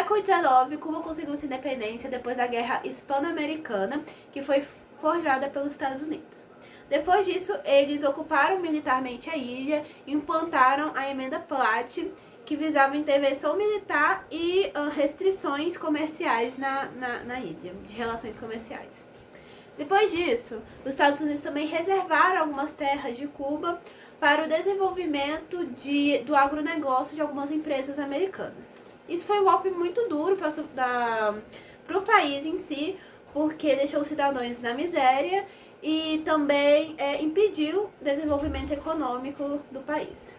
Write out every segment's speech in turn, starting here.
século XIX, Cuba conseguiu sua independência depois da Guerra Hispano-Americana, que foi forjada pelos Estados Unidos. Depois disso, eles ocuparam militarmente a ilha e implantaram a Emenda Platt, que visava intervenção militar e restrições comerciais na ilha, de relações comerciais. Depois disso, os Estados Unidos também reservaram algumas terras de Cuba para o desenvolvimento do agronegócio de algumas empresas americanas. Isso foi um golpe muito duro para o país em si, porque deixou os cidadãos na miséria e também impediu o desenvolvimento econômico do país.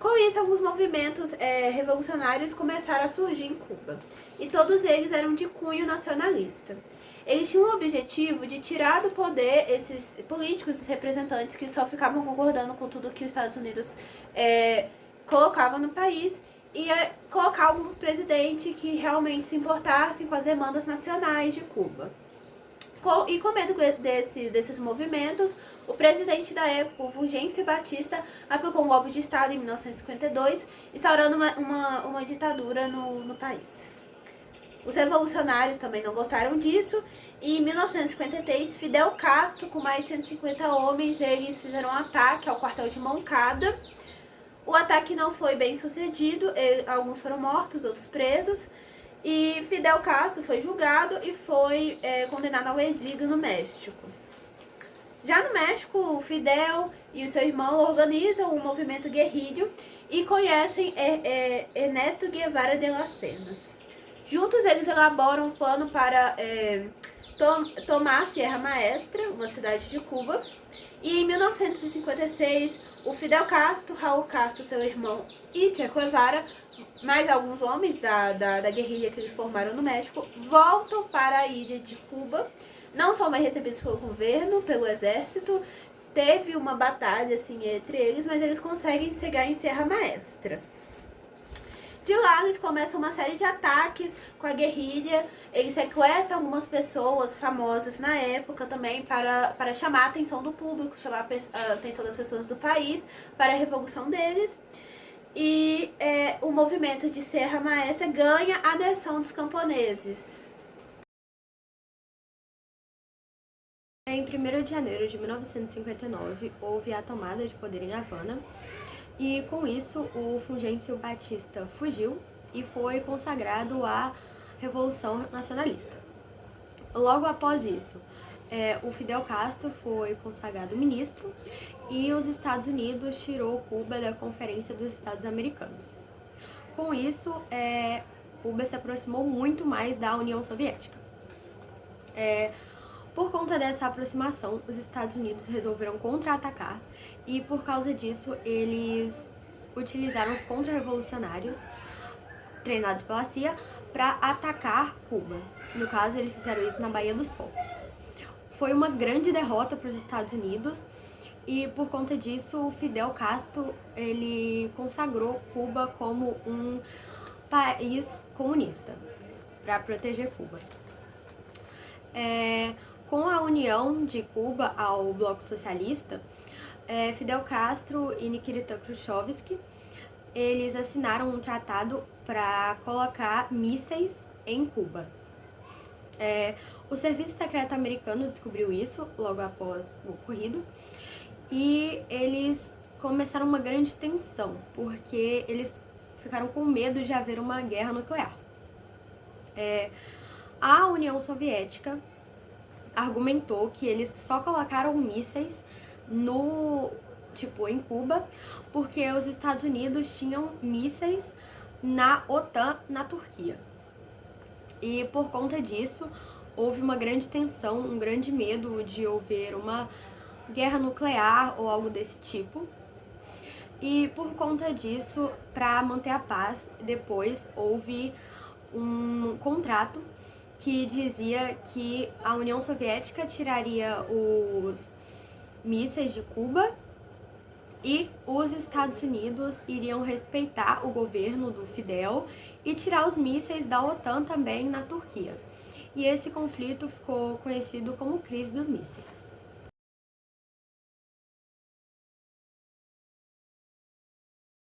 Com isso, alguns movimentos revolucionários começaram a surgir em Cuba, e todos eles eram de cunho nacionalista. Eles tinham o objetivo de tirar do poder esses políticos, esses representantes que só ficavam concordando com tudo que os Estados Unidos colocavam no país, e colocar um presidente que realmente se importasse com as demandas nacionais de Cuba. E com medo desses movimentos, o presidente da época, o Fulgêncio Batista, aplicou um golpe de Estado em 1952, instaurando uma ditadura no país. Os revolucionários também não gostaram disso, e em 1953, Fidel Castro, com mais de 150 homens, eles fizeram um ataque ao quartel de Moncada. O ataque não foi bem sucedido, alguns foram mortos, outros presos, e Fidel Castro foi julgado e foi condenado ao exílio no México. Já no México, Fidel e o seu irmão organizam um movimento guerrilho e conhecem Ernesto Guevara de la Serna. Juntos eles elaboram um plano para tomar a Sierra Maestra, uma cidade de Cuba. E em 1956, o Fidel Castro, Raul Castro, seu irmão, e Che Guevara, mais alguns homens da guerrilha que eles formaram no México, voltam para a ilha de Cuba. Não são mais recebidos pelo governo, pelo exército. Teve uma batalha assim entre eles, mas eles conseguem chegar em Serra Maestra. De lá, eles começam uma série de ataques com a guerrilha. Eles sequestram algumas pessoas famosas na época também para chamar a atenção do público, chamar a atenção das pessoas do país para a revolução deles. E o movimento de Serra Maestra ganha a adesão dos camponeses. Em 1º de janeiro de 1959, houve a tomada de poder em Havana, e com isso o Fulgêncio Batista fugiu e foi consagrado à Revolução Nacionalista. Logo após isso, o Fidel Castro foi consagrado ministro e os Estados Unidos tirou Cuba da Conferência dos Estados Americanos. Com isso, Cuba se aproximou muito mais da União Soviética. Por conta dessa aproximação, os Estados Unidos resolveram contra-atacar e, por causa disso, eles utilizaram os contra-revolucionários treinados pela CIA para atacar Cuba. No caso, eles fizeram isso na Baía dos Povos. Foi uma grande derrota para os Estados Unidos e, por conta disso, o Fidel Castro ele consagrou Cuba como um país comunista para proteger Cuba. Com a união de Cuba ao Bloco Socialista, Fidel Castro e Nikita Khrushchev, eles assinaram um tratado para colocar mísseis em Cuba. O Serviço Secreto americano descobriu isso logo após o ocorrido e eles começaram uma grande tensão, porque eles ficaram com medo de haver uma guerra nuclear. A União Soviética argumentou que eles só colocaram mísseis em Cuba, porque os Estados Unidos tinham mísseis na OTAN na Turquia. E por conta disso, houve uma grande tensão, um grande medo de haver uma guerra nuclear ou algo desse tipo. E por conta disso, para manter a paz, depois houve um contrato que dizia que a União Soviética tiraria os mísseis de Cuba e os Estados Unidos iriam respeitar o governo do Fidel e tirar os mísseis da OTAN também na Turquia. E esse conflito ficou conhecido como Crise dos Mísseis.